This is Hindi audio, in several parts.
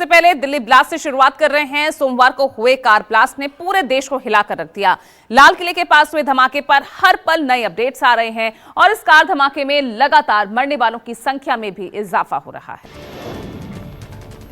सबसे पहले दिल्ली ब्लास्ट से शुरुआत कर रहे हैं। सोमवार को हुए कार ब्लास्ट ने पूरे देश को हिलाकर रख दिया। लाल किले के पास हुए धमाके पर हर पल नए अपडेट्स आ रहे हैं और इस कार धमाके में लगातार मरने वालों की संख्या में भी इजाफा हो रहा है।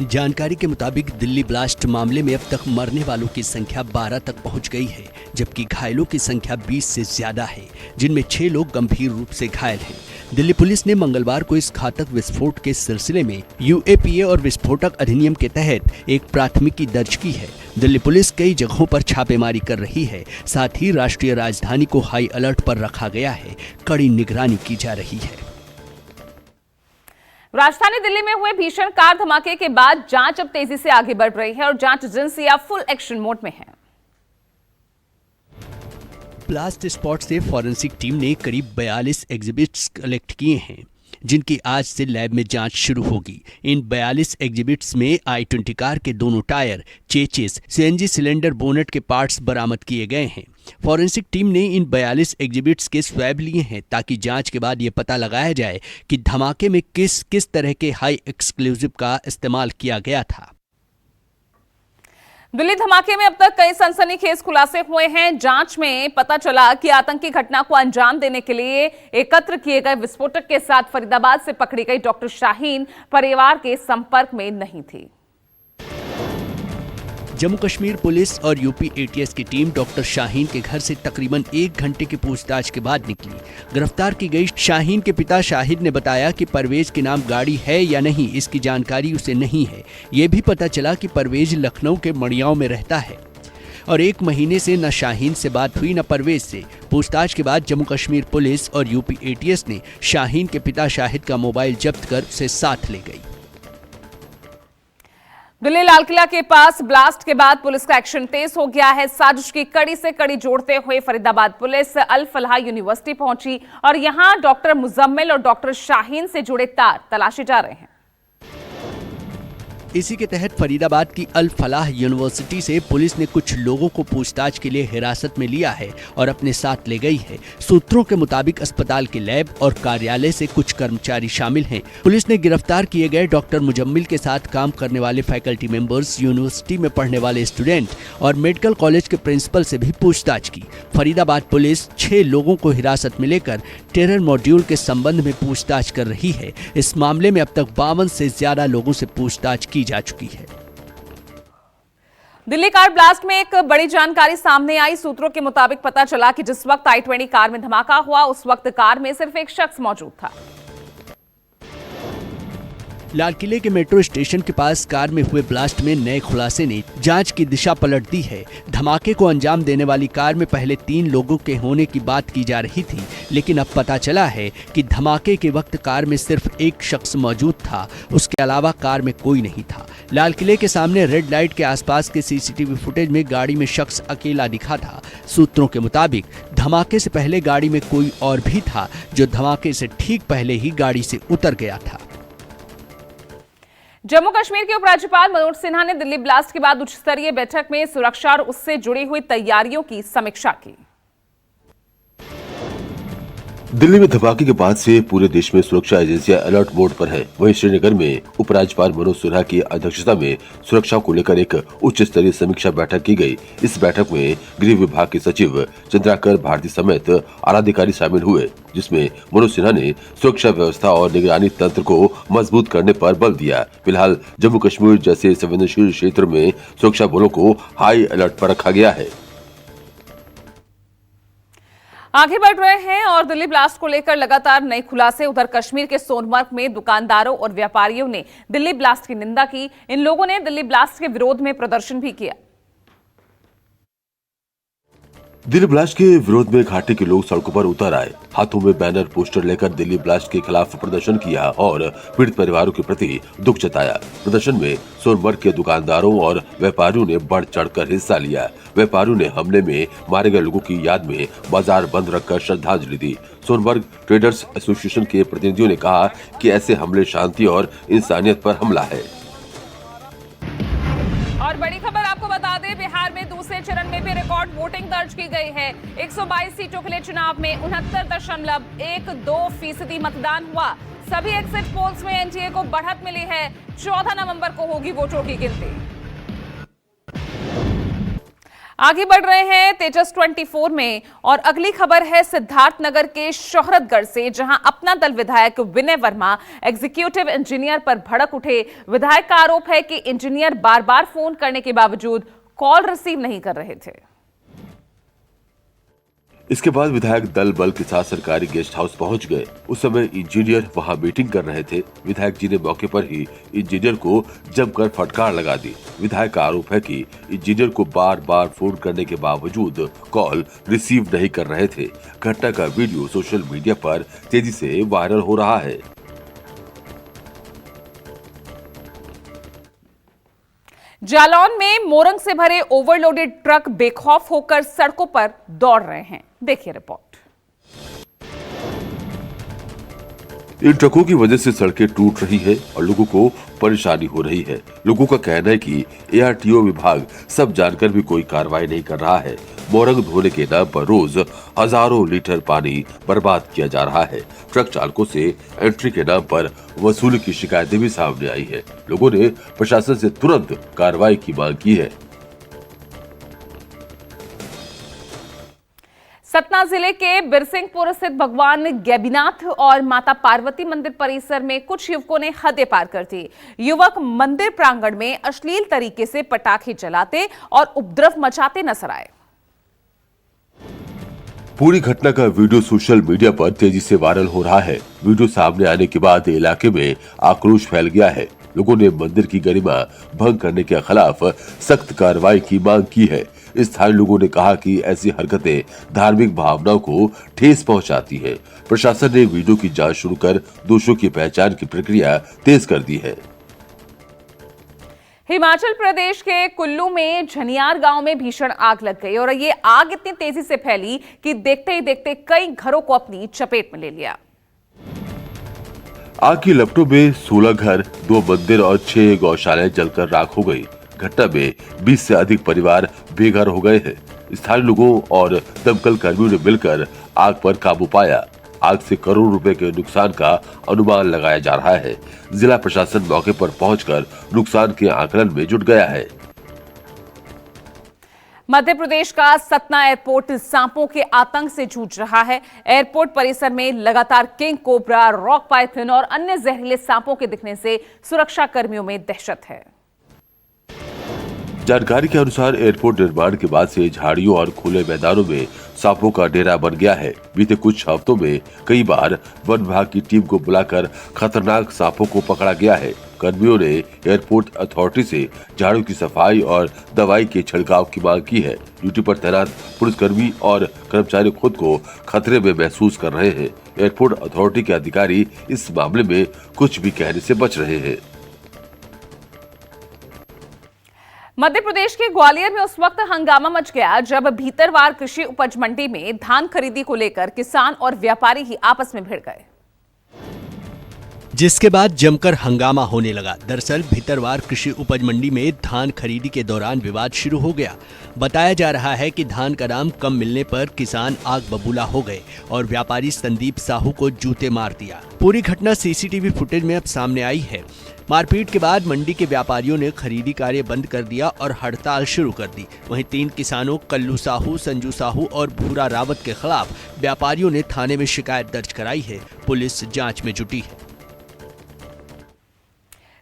जानकारी के मुताबिक दिल्ली ब्लास्ट मामले में अब तक मरने वालों की संख्या 12 तक पहुंच गई है, जबकि घायलों की संख्या 20 से ज्यादा है, जिनमें 6 लोग गंभीर रूप से घायल हैं। दिल्ली पुलिस ने मंगलवार को इस घातक विस्फोट के सिलसिले में यूएपीए और विस्फोटक अधिनियम के तहत एक प्राथमिकी दर्ज की है। दिल्ली पुलिस कई जगहों पर छापेमारी कर रही है। साथ ही राष्ट्रीय राजधानी को हाई अलर्ट पर रखा गया है। कड़ी निगरानी की जा रही है। राजधानी दिल्ली में हुए भीषण कार धमाके के बाद जांच अब तेजी से आगे बढ़ रही है और जांच एजेंसियां फुल एक्शन मोड में है। ब्लास्ट स्पॉट से फॉरेंसिक टीम ने करीब 42 एग्जिबिट्स कलेक्ट किए हैं, जिनकी आज से लैब में जांच शुरू होगी। इन 42 एग्जिबिट्स में i20 कार के दोनों tyre, chassis, CNG cylinder, bonnet के पार्ट्स बरामद किए गए हैं। फॉरेंसिक टीम ने इन 42 एग्जिबिट्स के स्वैब लिए हैं ताकि जांच के बाद ये पता लगाया जाए कि धमाके में किस तरह के हाई एक्सक्लूसिव का इस्तेमाल किया गया था। दिल्ली धमाके में अब तक कई सनसनीखेज खुलासे हुए हैं। जांच में पता चला कि आतंकी घटना को अंजाम देने के लिए एकत्र किए गए विस्फोटक के साथ फरीदाबाद से पकड़ी गई डॉक्टर शाहीन परिवार के संपर्क में नहीं थी। जम्मू कश्मीर पुलिस और यूपी एटीएस की टीम डॉक्टर शाहीन के घर से तकरीबन 1 घंटे की पूछताछ के बाद निकली। गिरफ्तार की गई शाहीन के पिता शाहिद ने बताया कि परवेज के नाम गाड़ी है या नहीं, इसकी जानकारी उसे नहीं है। ये भी पता चला कि परवेज लखनऊ के मड़ियाओं में रहता है और 1 महीने से न शाहीन से बात हुई न परवेज से। पूछताछ के बाद जम्मू कश्मीर पुलिस और यूपी एटीएस ने शाहीन के पिता शाहिद का मोबाइल जब्त कर उसे साथ ले गई। दिल्ली लाल किला के पास ब्लास्ट के बाद पुलिस का एक्शन तेज हो गया है। साजिश की कड़ी से कड़ी जोड़ते हुए फरीदाबाद पुलिस अल फलाह यूनिवर्सिटी पहुंची और यहां डॉक्टर मुजम्मिल और डॉक्टर शाहीन से जुड़े तार तलाशे जा रहे हैं। इसी के तहत फरीदाबाद की अल फलाह यूनिवर्सिटी से पुलिस ने कुछ लोगों को पूछताछ के लिए हिरासत में लिया है और अपने साथ ले गई है। सूत्रों के मुताबिक अस्पताल के लैब और कार्यालय से कुछ कर्मचारी शामिल हैं। पुलिस ने गिरफ्तार किए गए डॉक्टर मुजम्मिल के साथ काम करने वाले फैकल्टी मेंबर्स, यूनिवर्सिटी में पढ़ने वाले स्टूडेंट और मेडिकल कॉलेज के प्रिंसिपल से भी पूछताछ की। फरीदाबाद पुलिस 6 लोगों को हिरासत में लेकर टेरर मॉड्यूल के संबंध में पूछताछ कर रही है। इस मामले में अब तक 52 से ज्यादा लोगों से पूछताछ की जा चुकी है। दिल्ली कार ब्लास्ट में एक बड़ी जानकारी सामने आई। सूत्रों के मुताबिक पता चला कि जिस वक्त i20 कार में धमाका हुआ उस वक्त कार में सिर्फ एक शख्स मौजूद था। लाल किले के मेट्रो स्टेशन के पास कार में हुए ब्लास्ट में नए खुलासे ने जांच की दिशा पलट दी है। धमाके को अंजाम देने वाली कार में पहले 3 लोगों के होने की बात की जा रही थी, लेकिन अब पता चला है कि धमाके के वक्त कार में सिर्फ एक शख्स मौजूद था, उसके अलावा कार में कोई नहीं था। लाल किले के सामने रेड लाइट के आसपास के सीसीटीवी फुटेज में गाड़ी में शख्स अकेला दिखा था। सूत्रों के मुताबिक धमाके से पहले गाड़ी में कोई और भी था, जो धमाके से ठीक पहले ही गाड़ी से उतर गया था। जम्मू कश्मीर के उपराज्यपाल मनोज सिन्हा ने दिल्ली ब्लास्ट के बाद उच्च स्तरीय बैठक में सुरक्षा और उससे जुड़ी हुई तैयारियों की समीक्षा की। दिल्ली में धमाके के बाद से पूरे देश में सुरक्षा एजेंसियां अलर्ट मोड पर हैं। वहीं श्रीनगर में उपराज्यपाल मनोज सिन्हा की अध्यक्षता में सुरक्षा को लेकर एक उच्च स्तरीय समीक्षा बैठक की गई। इस बैठक में गृह विभाग के सचिव चंद्राकर भारती समेत आला अधिकारी शामिल हुए, जिसमें मनोज सिन्हा ने सुरक्षा व्यवस्था और निगरानी तंत्र को मजबूत करने पर बल दिया। फिलहाल जम्मू कश्मीर जैसे संवेदनशील क्षेत्र में सुरक्षा बलों को हाई अलर्ट पर रखा गया है। आगे बढ़ रहे हैं और दिल्ली ब्लास्ट को लेकर लगातार नए खुलासे। उधर कश्मीर के सोनमर्ग में दुकानदारों और व्यापारियों ने दिल्ली ब्लास्ट की निंदा की। इन लोगों ने दिल्ली ब्लास्ट के विरोध में प्रदर्शन भी किया। दिल्ली ब्लास्ट के विरोध में घाटी के लोग सड़कों पर उतर आए, हाथों में बैनर पोस्टर लेकर दिल्ली ब्लास्ट के खिलाफ प्रदर्शन किया और पीड़ित परिवारों के प्रति दुख जताया। प्रदर्शन में सोनमर्ग के दुकानदारों और व्यापारियों ने बढ़ चढ़कर हिस्सा लिया। व्यापारियों ने हमले में मारे गए लोगों की याद में बाजार बंद रखकर श्रद्धांजलि दी। सोनमर्ग ट्रेडर्स एसोसिएशन के प्रतिनिधियों ने कहा कि ऐसे हमले शांति और इंसानियत पर हमला है। और बड़ी खबर आपको बता दें, बिहार में दूसरे चरण में भी रिकॉर्ड वोटिंग दर्ज की गई है। 122 सीटों के लिए चुनाव में 69.12% मतदान हुआ। सभी एग्जिट पोल्स में एनडीए को बढ़त मिली है। 14 नवंबर को होगी वोटों की गिनती। आगे बढ़ रहे हैं तेजस 24 में और अगली खबर है सिद्धार्थनगर के शोहरतगढ़ से, जहां अपना दल विधायक विनय वर्मा एग्जीक्यूटिव इंजीनियर पर भड़क उठे। विधायक का आरोप है कि इंजीनियर बार बार फोन करने के बावजूद कॉल रिसीव नहीं कर रहे थे। इसके बाद विधायक दल बल के साथ सरकारी गेस्ट हाउस पहुंच गए। उस समय इंजीनियर वहां मीटिंग कर रहे थे। विधायक जी ने मौके पर ही इंजीनियर को जमकर फटकार लगा दी। विधायक का आरोप है कि इंजीनियर को बार बार फोन करने के बावजूद कॉल रिसीव नहीं कर रहे थे। घटना का वीडियो सोशल मीडिया पर तेजी से वायरल हो रहा है। जालौन में मोरंग से भरे ओवरलोडेड ट्रक बेखौफ होकर सड़कों पर दौड़ रहे हैं। देखिए रिपोर्ट। इन ट्रकों की वजह से सड़कें टूट रही है और लोगों को परेशानी हो रही है। लोगों का कहना है कि एआरटीओ विभाग सब जानकर भी कोई कार्रवाई नहीं कर रहा है। मोरंग धोने के नाम पर रोज हजारों लीटर पानी बर्बाद किया जा रहा है। ट्रक चालकों से एंट्री के नाम पर वसूली की शिकायतें भी सामने आई है। लोगों ने प्रशासन से तुरंत कार्रवाई की मांग की है। सतना जिले के बिरसिंहपुर स्थित भगवान गैबीनाथ और माता पार्वती मंदिर परिसर में कुछ युवकों ने हदें पार कर दी। युवक मंदिर प्रांगण में अश्लील तरीके से पटाखे जलाते और उपद्रव मचाते नजर आए। पूरी घटना का वीडियो सोशल मीडिया पर तेजी से वायरल हो रहा है। वीडियो सामने आने के बाद इलाके में आक्रोश फैल गया है। लोगों ने मंदिर की गरिमा भंग करने के खिलाफ सख्त कार्रवाई की मांग की है। स्थानीय लोगों ने कहा कि ऐसी हरकतें धार्मिक भावनाओं को ठेस पहुंचाती है। प्रशासन ने वीडियो की जांच शुरू कर दोषियों की पहचान की प्रक्रिया तेज कर दी है। हिमाचल प्रदेश के कुल्लू में झनियार गांव में भीषण आग लग गई और ये आग इतनी तेजी से फैली कि देखते ही देखते कई घरों को अपनी चपेट में ले लिया। आग की लपटों में 16 घर, 2 मंदिर और 6 गौशालाएं जलकर राख हो गई। घटना में 20 से अधिक परिवार बेघर हो गए हैं। स्थानीय लोगों और दमकल कर्मियों ने मिलकर आग पर काबू पाया। आग से करोड़ रुपए के नुकसान का अनुमान लगाया जा रहा है। जिला प्रशासन मौके पर पहुंचकर नुकसान के आकलन में जुट गया है। मध्य प्रदेश का सतना एयरपोर्ट सांपों के आतंक से जूझ रहा है। एयरपोर्ट परिसर में लगातार किंग कोबरा, रॉक पाइथन और अन्य जहरीले सांपों के दिखने से सुरक्षा कर्मियों में दहशत है। जानकारी के अनुसार एयरपोर्ट निर्माण के बाद से झाड़ियों और खुले मैदानों में सांपों का डेरा बन गया है। बीते कुछ हफ्तों में कई बार वन विभाग की टीम को बुलाकर खतरनाक सांपों को पकड़ा गया है। कर्मियों ने एयरपोर्ट अथॉरिटी से झाड़ियों की सफाई और दवाई के छिड़काव की मांग की है। ड्यूटी पर तैनात पुलिसकर्मी और कर्मचारी खुद को खतरे में महसूस कर रहे हैं। एयरपोर्ट अथॉरिटी के अधिकारी इस मामले में कुछ भी कहने से बच रहे हैं। मध्य प्रदेश के ग्वालियर में उस वक्त हंगामा मच गया जब भीतरवार कृषि उपज मंडी में धान खरीदी को लेकर किसान और व्यापारी ही आपस में भिड़ गए, जिसके बाद जमकर हंगामा होने लगा। दरअसल भीतरवार कृषि उपज मंडी में धान खरीदी के दौरान विवाद शुरू हो गया। बताया जा रहा है कि धान का दाम कम मिलने पर किसान आग बबूला हो गए और व्यापारी संदीप साहू को जूते मार दिया। पूरी घटना सीसीटीवी फुटेज में अब सामने आई है। मारपीट के बाद मंडी के व्यापारियों ने खरीदी कार्य बंद कर दिया और हड़ताल शुरू कर दी। वहीं 3 किसानों कल्लू साहू, संजू साहू और भूरा रावत के खिलाफ व्यापारियों ने थाने में शिकायत दर्ज कराई है। पुलिस जांच में जुटी है।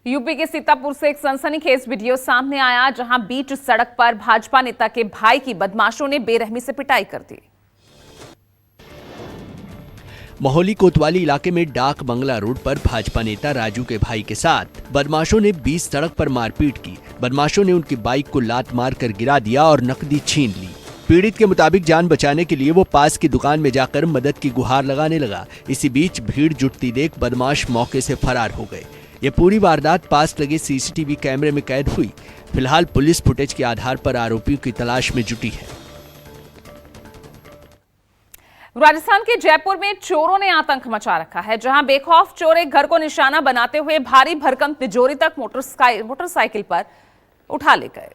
यूपी के सीतापुर से एक सनसनीखेज वीडियो सामने आया, जहां बीच सड़क पर भाजपा नेता के भाई की बदमाशों ने बेरहमी से पिटाई कर दी। मोहाली कोतवाली इलाके में डाक बंगला रोड पर भाजपा नेता राजू के भाई के साथ बदमाशों ने बीच सड़क पर मारपीट की। बदमाशों ने उनकी बाइक को लात मार कर गिरा दिया और नकदी छीन ली। पीड़ित के मुताबिक जान बचाने के लिए वो पास की दुकान में जाकर मदद की गुहार लगाने लगा। इसी बीच भीड़ जुटती देख बदमाश मौके से फरार हो गए। ये पूरी वारदात पास लगे सीसीटीवी कैमरे में कैद हुई। फिलहाल पुलिस फुटेज के आधार पर आरोपियों की तलाश में जुटी है। राजस्थान के जयपुर में चोरों ने आतंक मचा रखा है, जहां बेखौफ चोर एक घर को निशाना बनाते हुए भारी भरकम तिजोरी तक मोटरसाइकिल पर उठा ले गए।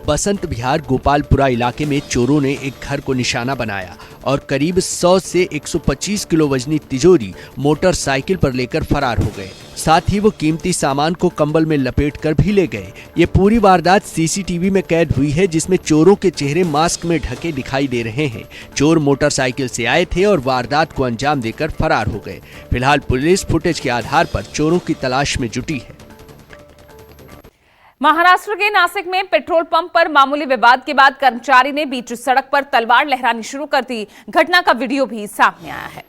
बसंत विहार गोपालपुरा इलाके में चोरों ने एक घर को निशाना बनाया और करीब 100 से 125 किलो वजनी तिजोरी मोटरसाइकिल पर लेकर फरार हो गए। साथ ही वो कीमती सामान को कंबल में लपेटकर भी ले गए। ये पूरी वारदात सीसीटीवी में कैद हुई है, जिसमें चोरों के चेहरे मास्क में ढके दिखाई दे रहे हैं। चोर मोटरसाइकिल से आए थे और वारदात को अंजाम देकर फरार हो गए। फिलहाल पुलिस फुटेज के आधार पर चोरों की तलाश में जुटी है। महाराष्ट्र के नासिक में पेट्रोल पंप पर मामूली विवाद के बाद कर्मचारी ने बीच सड़क पर तलवार लहरानी शुरू कर दी। घटना का वीडियो भी सामने आया है।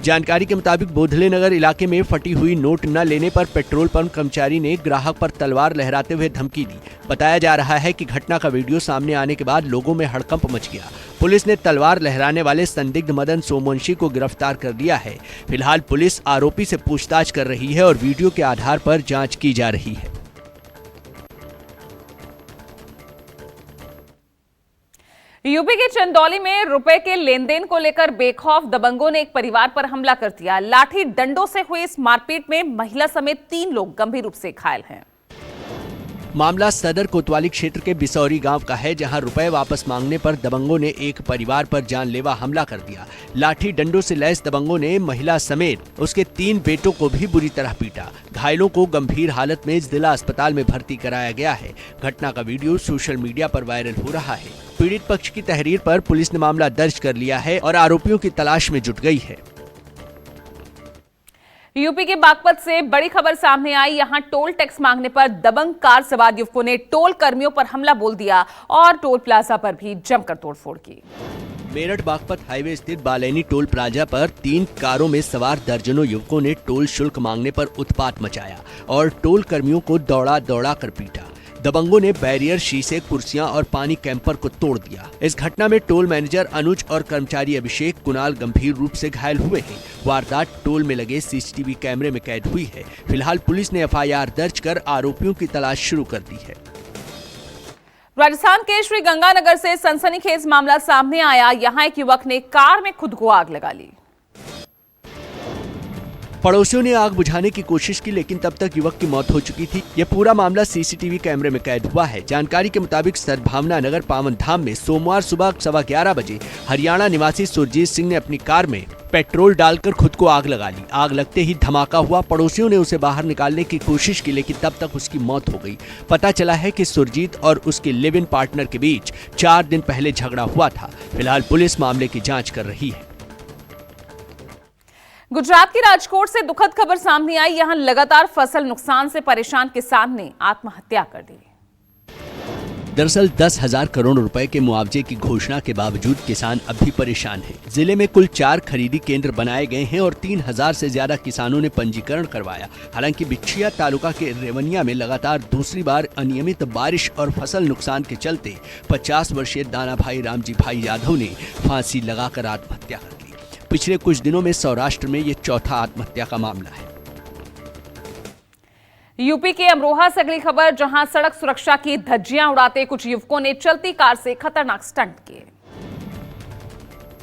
जानकारी के मुताबिक बोधले नगर इलाके में फटी हुई नोट न लेने पर पेट्रोल पंप कर्मचारी ने ग्राहक पर तलवार लहराते हुए धमकी दी। बताया जा रहा है कि घटना का वीडियो सामने आने के बाद लोगों में हड़कंप मच गया। पुलिस ने तलवार लहराने वाले संदिग्ध मदन सोमवंशी को गिरफ्तार कर लिया है। फिलहाल पुलिस आरोपी से पूछताछ कर रही है और वीडियो के आधार पर जांच की जा रही है। यूपी के चंदौली में रुपए के लेन देन को लेकर बेखौफ दबंगों ने एक परिवार पर हमला कर दिया। लाठी डंडों से हुई इस मारपीट में महिला समेत 3 लोग गंभीर रूप से घायल हैं। मामला सदर कोतवाली क्षेत्र के बिसौरी गांव का है, जहां रुपए वापस मांगने पर दबंगों ने एक परिवार पर जानलेवा हमला कर दिया। लाठी डंडों से लैस दबंगों ने महिला समेत उसके 3 बेटों को भी बुरी तरह पीटा। घायलों को गंभीर हालत में जिला अस्पताल में भर्ती कराया गया है। घटना का वीडियो सोशल मीडिया पर वायरल हो रहा है। पीड़ित पक्ष की तहरीर पर पुलिस ने मामला दर्ज कर लिया है और आरोपियों की तलाश में जुट गई है। यूपी के बागपत से बड़ी खबर सामने आई। यहां टोल टैक्स मांगने पर दबंग कार सवार युवकों ने टोल कर्मियों पर हमला बोल दिया और टोल प्लाजा पर भी जमकर तोड़फोड़ की। मेरठ बागपत हाईवे स्थित बालैनी टोल प्लाजा पर 3 कारों में सवार दर्जनों युवकों ने टोल शुल्क मांगने पर उत्पात मचाया और टोल कर्मियों को दौड़ा दौड़ा कर पीटा। दबंगों ने बैरियर, शीशे, कुर्सियां और पानी कैंपर को तोड़ दिया। इस घटना में टोल मैनेजर अनुज और कर्मचारी अभिषेक कुणाल गंभीर रूप से घायल हुए हैं। वारदात टोल में लगे सीसीटीवी कैमरे में कैद हुई है। फिलहाल पुलिस ने एफआईआर दर्ज कर आरोपियों की तलाश शुरू कर दी है। राजस्थान के श्री गंगानगर से सनसनीखेज मामला सामने आया। यहां एक युवक ने कार में खुद को आग लगा ली। पड़ोसियों ने आग बुझाने की कोशिश की, लेकिन तब तक युवक की मौत हो चुकी थी। यह पूरा मामला सीसीटीवी कैमरे में कैद हुआ है। जानकारी के मुताबिक सद्भावना नगर पावन धाम में सोमवार सुबह 11:15 बजे हरियाणा निवासी सुरजीत सिंह ने अपनी कार में पेट्रोल डालकर खुद को आग लगा ली। आग लगते ही धमाका हुआ। पड़ोसियों ने उसे बाहर निकालने की कोशिश की, लेकिन तब तक उसकी मौत हो गई। पता चला है कि सुरजीत और उसके लिव इन पार्टनर के बीच 4 दिन पहले झगड़ा हुआ था। फिलहाल पुलिस मामले की जाँच कर रही है। गुजरात के राजकोट से दुखद खबर सामने आई। यहां लगातार फसल नुकसान से परेशान किसान ने आत्महत्या कर दी। दरअसल 10,000 करोड़ रुपए के मुआवजे की घोषणा के बावजूद किसान अब भी परेशान हैं। जिले में कुल 4 खरीदी केंद्र बनाए गए हैं और 3,000 से ज्यादा किसानों ने पंजीकरण करवाया। हालांकि बिछिया तालुका के रेवनिया में लगातार दूसरी बार अनियमित बारिश और फसल नुकसान के चलते 50 वर्षीय दानाभाई रामजी भाई यादव ने फांसी लगाकर आत्महत्या कर ली। पिछले कुछ दिनों में सौराष्ट्र में ये चौथा आत्महत्या का मामला है। यूपी के अमरोहा से अगली खबर, जहां सड़क सुरक्षा की धज्जियां उड़ाते कुछ युवकों ने चलती कार से खतरनाक स्टंट किए।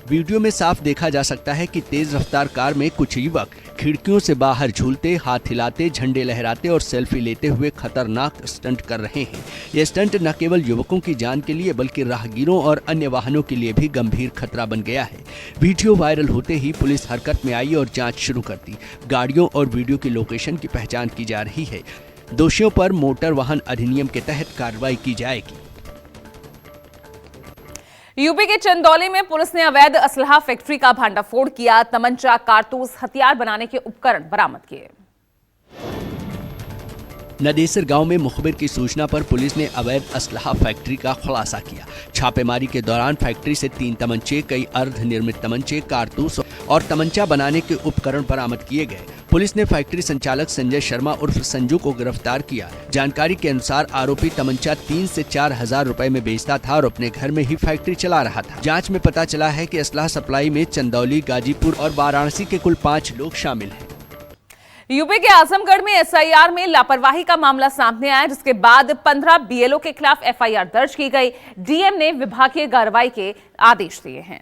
वीडियो में साफ देखा जा सकता है कि तेज रफ्तार कार में कुछ युवक खिड़कियों से बाहर झूलते, हाथ हिलाते, झंडे लहराते और सेल्फी लेते हुए खतरनाक स्टंट कर रहे हैं। यह स्टंट न केवल युवकों की जान के लिए बल्कि राहगीरों और अन्य वाहनों के लिए भी गंभीर खतरा बन गया है। वीडियो वायरल होते ही पुलिस हरकत में आई और जांच शुरू कर दी। गाड़ियों और वीडियो की लोकेशन की पहचान की जा रही है। दोषियों पर मोटर वाहन अधिनियम के तहत कार्रवाई की जाएगी। यूपी के चंदौली में पुलिस ने अवैध असलहा फैक्ट्री का भांडाफोड़ किया। तमंचा, कारतूस, हथियार बनाने के उपकरण बरामद किए। नदेसर गांव में मुखबिर की सूचना पर पुलिस ने अवैध असलहा फैक्ट्री का खुलासा किया। छापेमारी के दौरान फैक्ट्री से 3 तमंचे, कई अर्ध निर्मित तमंचे, कारतूस और तमंचा बनाने के उपकरण बरामद किए गए। पुलिस ने फैक्ट्री संचालक संजय शर्मा उर्फ संजू को गिरफ्तार किया। जानकारी के अनुसार आरोपी तमंचा 3 से 4 हजार रुपए में बेचता था और अपने घर में ही फैक्ट्री चला रहा था। जांच में पता चला है कि असलहा सप्लाई में चंदौली, गाजीपुर और वाराणसी के कुल 5 लोग शामिल हैं। यूपी के आजमगढ़ में एसआईआर में लापरवाही का मामला सामने आया, जिसके बाद 15 बीएलओ के खिलाफ एफआईआर दर्ज की गई। डीएम ने विभागीय कार्रवाई के आदेश दिए हैं।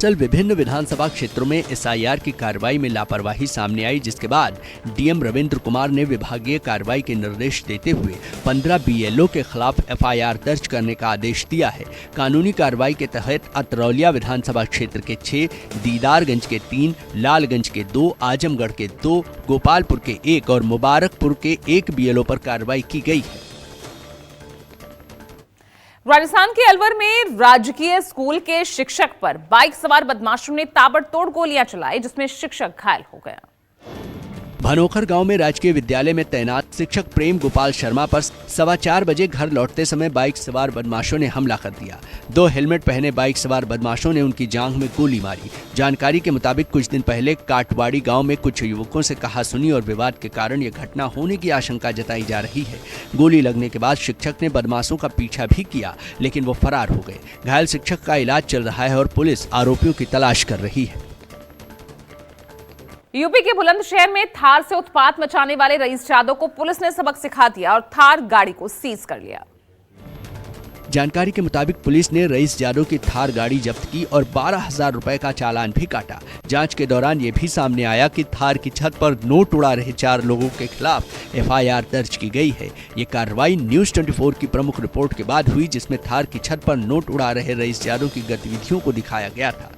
दरअसल विभिन्न विधानसभा क्षेत्रों में एसआईआर की कार्रवाई में लापरवाही सामने आई, जिसके बाद डीएम रविंद्र कुमार ने विभागीय कार्रवाई के निर्देश देते हुए 15 बीएलओ के खिलाफ एफआईआर दर्ज करने का आदेश दिया है। कानूनी कार्रवाई के तहत अतरौलिया विधानसभा क्षेत्र के 6, दीदारगंज के 3, लालगंज के 2, आजमगढ़ के 2, गोपालपुर के 1 और मुबारकपुर के 1 बीएलओ पर कार्रवाई की गई है। राजस्थान के अलवर में राजकीय स्कूल के शिक्षक पर बाइक सवार बदमाशों ने ताबड़तोड़ गोलियां चलाई, जिसमें शिक्षक घायल हो गया। भनोखर गांव में राजकीय विद्यालय में तैनात शिक्षक प्रेम गोपाल शर्मा पर 4:15 बजे घर लौटते समय बाइक सवार बदमाशों ने हमला कर दिया। 2 हेलमेट पहने बाइक सवार बदमाशों ने उनकी जांघ में गोली मारी। जानकारी के मुताबिक कुछ दिन पहले काटवाड़ी गांव में कुछ युवकों से कहासुनी और विवाद के कारण यह घटना होने की आशंका जताई जा रही है। गोली लगने के बाद शिक्षक ने बदमाशों का पीछा भी किया, लेकिन वो फरार हो गए। घायल शिक्षक का इलाज चल रहा है और पुलिस आरोपियों की तलाश कर रही है। यूपी के बुलंदशहर में थार से उत्पात मचाने वाले रईस यादव को पुलिस ने सबक सिखा दिया और थार गाड़ी को सीज कर लिया। जानकारी के मुताबिक पुलिस ने रईस यादव की थार गाड़ी जब्त की और 12,000 रुपए का चालान भी काटा। जांच के दौरान ये भी सामने आया कि थार की छत पर नोट उड़ा रहे 4 लोगों के खिलाफ एफआईआर दर्ज की गई है। ये कार्रवाई न्यूज़ 24 की प्रमुख रिपोर्ट के बाद हुई, जिसमें थार की छत पर नोट उड़ा रहे रईस यादव की गतिविधियों को दिखाया गया था।